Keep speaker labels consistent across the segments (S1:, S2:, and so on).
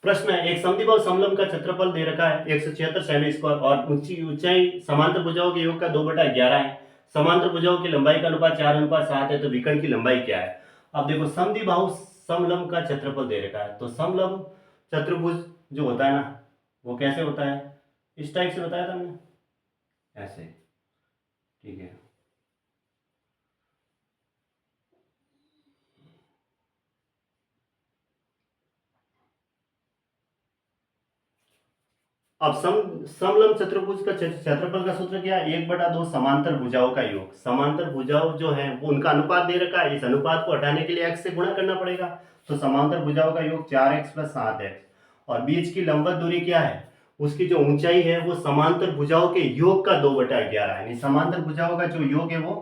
S1: प्रश्न है, एक समद्विबाहु समलंब का क्षेत्रफल दे रखा है 176 सेमी स्क्वायर और ऊंचाई समांतर भुजाओं के योग का 2/11 है। समांतर भुजाओं की लंबाई का अनुपात 4:7 है, तो विकर्ण की लंबाई क्या है? अब देखो, समद्विबाहु समलंब का क्षेत्रफल दे रखा है, तो समलंब चतुर्भुज जो होता है ना, वो कैसे होता है? इस टाइप से बताया था हमने, ऐसे। ठीक है, अब समलंब चतुर्भुज का क्षेत्रफल का सूत्र क्या है? 1/2 समांतर भुजाओं का योग। समांतर भुजाओं जो है वो उनका अनुपात दे रखा है, इस अनुपात को हटाने के लिए x से गुणा करना पड़ेगा, तो समांतर भुजाओं का योग 4x + 7x। और बीच की लंबवत दूरी क्या है? उसकी जो ऊंचाई है वो समांतर भुजाओं के योग का 2/11 है, यानी समांतर भुजाओं का जो योग है वो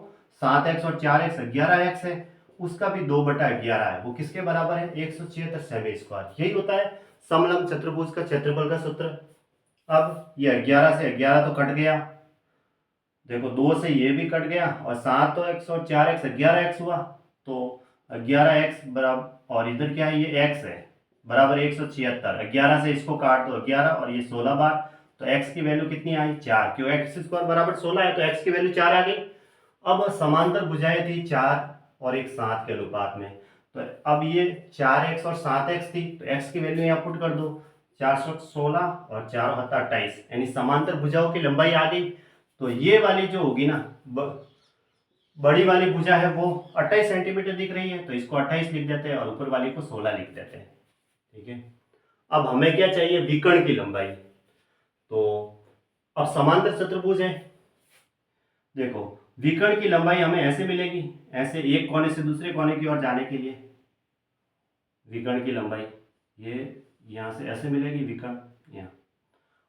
S1: 7x और 4x 11x है, उसका भी 2/11 है। वो किसके बराबर है? 176 सेमी स्क्वायर। यही होता है समलंब चतुर्भुज का क्षेत्रफल का सूत्र। अब ये 11 से 11 तो कट गया, देखो 2 से ये भी कट गया, और 7x और 4x 11x हुआ, तो 11x बराबर, और इधर क्या है? ये x है, बराबर 176। 11 से इसको काट दो 11, और ये 16 बार, तो x की वैल्यू कितनी आई? 4, क्यों x स्क्वायर बराबर 16 है, तो x की वैल्यू 4 आ गई। अब समांतर भुजाएं थी 4 और एक 7 के अनुपात में, तो अब ये 4x और 7x थी, तो x की वैल्यू यहाँ पुट कर दो, 416 और 4 + 28, यानी समांतर भुजाओं की लंबाई आ गई। तो ये वाली जो होगी ना, बड़ी वाली भुजा है वो 28 सेंटीमीटर दिख रही है, तो इसको 28 लिख देते हैं और ऊपर वाली को 16 लिख देते हैं। ठीक है, अब हमें क्या चाहिए? विकर्ण की लंबाई। तो अब समांतर चतुर्भुज है, देखो विकर्ण की लंबाई हमें ऐसे मिलेगी, ऐसे एक कोने से दूसरे कोने की ओर जाने के लिए विकर्ण की लंबाई ये यहां से ऐसे मिलेगी, विकर्ण यहाँ।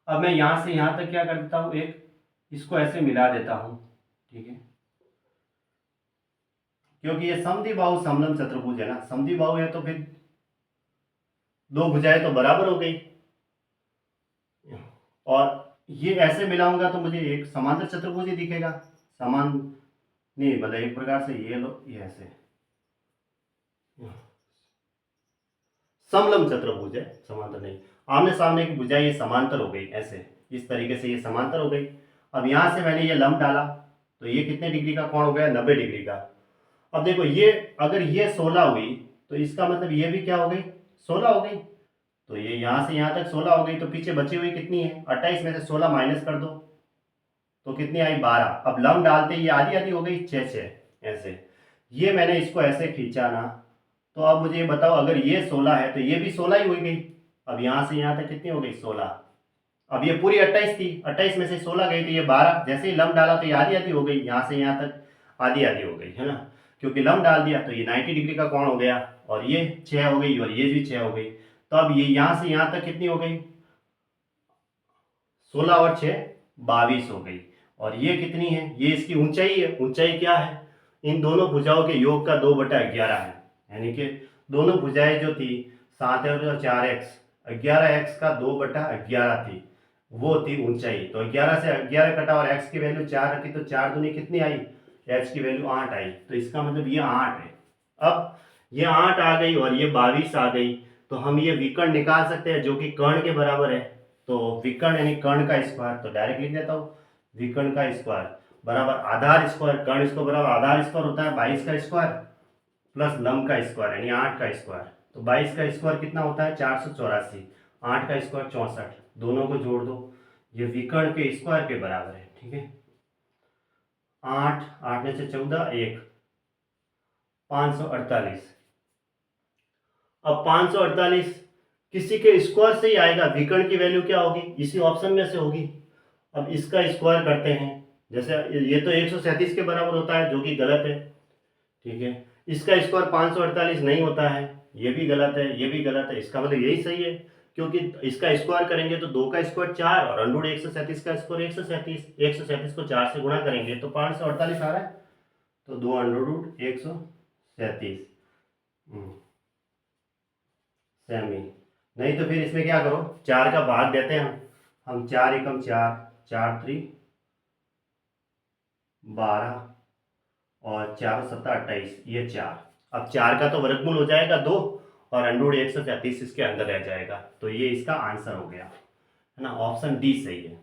S1: अब मैं यहां से यहां तक क्या कर देता हूं, एक इसको ऐसे मिला देता हूं। ठीक है, क्योंकि ये समद्विबाहु समलंब चतुर्भुज है ना, समद्विबाहु है तो फिर दो भुजाएं तो बराबर हो गई, और ये ऐसे मिलाऊंगा तो मुझे एक समांतर चतुर्भुज ही दिखेगा। समान नहीं, मतलब एक प्रकार से ये लो, ये ऐसे समलंब चतुर्भुज है, समांतर नहीं। आमने सामने की भुजाएं ये समांतर हो गई, ऐसे इस तरीके से ये समांतर हो गई। अब यहां से मैंने ये लंब डाला, तो ये कितने डिग्री का कोण हो गया? 90 डिग्री का। अब देखो, ये अगर ये 16 हुई, तो इसका मतलब ये भी क्या हो गई? 16 हो गई। तो ये यहां से यहां तक 16 हो गई, तो पीछे बची हुई कितनी है? 28 में से 16 माइनस कर दो, तो कितनी आई? 12। अब लंब डालते ये आधी आधी हो गई, 6 6 ऐसे। ये मैंने इसको ऐसे खींचा ना, तो अब मुझे बताओ, अगर ये 16 है तो ये भी 16 ही हो गई। अब यहां से यहां तक कितनी हो गई? 16। अब ये पूरी 28 थी, 28 में से 16 गई, तो ये 12। जैसे ही लंब डाला तो ये आधी आधी हो गई, यहां से यहां तक आधी आधी हो गई, है ना, क्योंकि लंब डाल दिया, तो ये 90 डिग्री का कोण हो गया, और ये 6 हो गई, और ये भी 6 हो गई। तो अब ये यहां से यहां तक कितनी हो गई? 16 और 6 22 हो गई। और ये कितनी है? ये इसकी ऊंचाई है। ऊंचाई क्या है? इन दोनों भुजाओं के योग का 2/11 है, यानी कि दोनों भुजाएं जो थी 7 और 4x, 11x का 2/11 थी, वो थी ऊंचाई। तो 11 से 11 कटा और x की वैल्यू 4 रखी, तो 4 दूनी कितनी आई? h की वैल्यू 8 आई, तो इसका मतलब ये 8 है। अब ये 8 आ गई और ये 22 आ गई, तो हम ये विकर्ण निकाल सकते हैं जो कि कर्ण के बराबर है। तो विकर्ण यानी कर्ण का स्क्वायर, तो डायरेक्ट लिख देता हूँ, विकर्ण का स्क्वायर बराबर आधार स्क्वायर, कर्ण इसको बराबर आधार स्क्वायर होता है 22 का स्क्वायर प्लस लंब का स्क्वायर यानी 8 का स्क्वायर। तो 22 का स्क्वायर कितना होता है? 484। 8 का स्क्वायर 64, दोनों को जोड़ दो, ये विकर्ण के स्क्वायर के बराबर है। ठीक है, 8 8 में से 14 1, 548। अब 548 किसी के स्क्वायर से ही आएगा, विकर्ण की वैल्यू क्या होगी? इसी ऑप्शन में से होगी। अब इसका स्क्वायर करते हैं, जैसे ये तो 137 के बराबर होता है, जो कि गलत है। ठीक है, इसका स्क्वायर 548 नहीं होता है, ये भी गलत है, ये भी गलत है, इसका मतलब यही सही है, क्योंकि इसका स्क्वायर करेंगे तो 2 का स्क्वायर 4 और अंडर 137 का स्क्वायर 137, 137 को 4 से गुणा करेंगे तो 548 आ रहा है, तो 2 अंडर 137 सेमी। नहीं तो फिर इसमें क्या करो, 4 का भाग देते हैं हम 4 एकम 4, 4 3 12 और 4 7 28, ये 4। अब 4 का तो वर्गमूल हो जाएगा 2, और अंडर 133 इसके अंदर रह जाएगा। तो ये इसका आंसर हो गया, है ना, ऑप्शन डी सही है।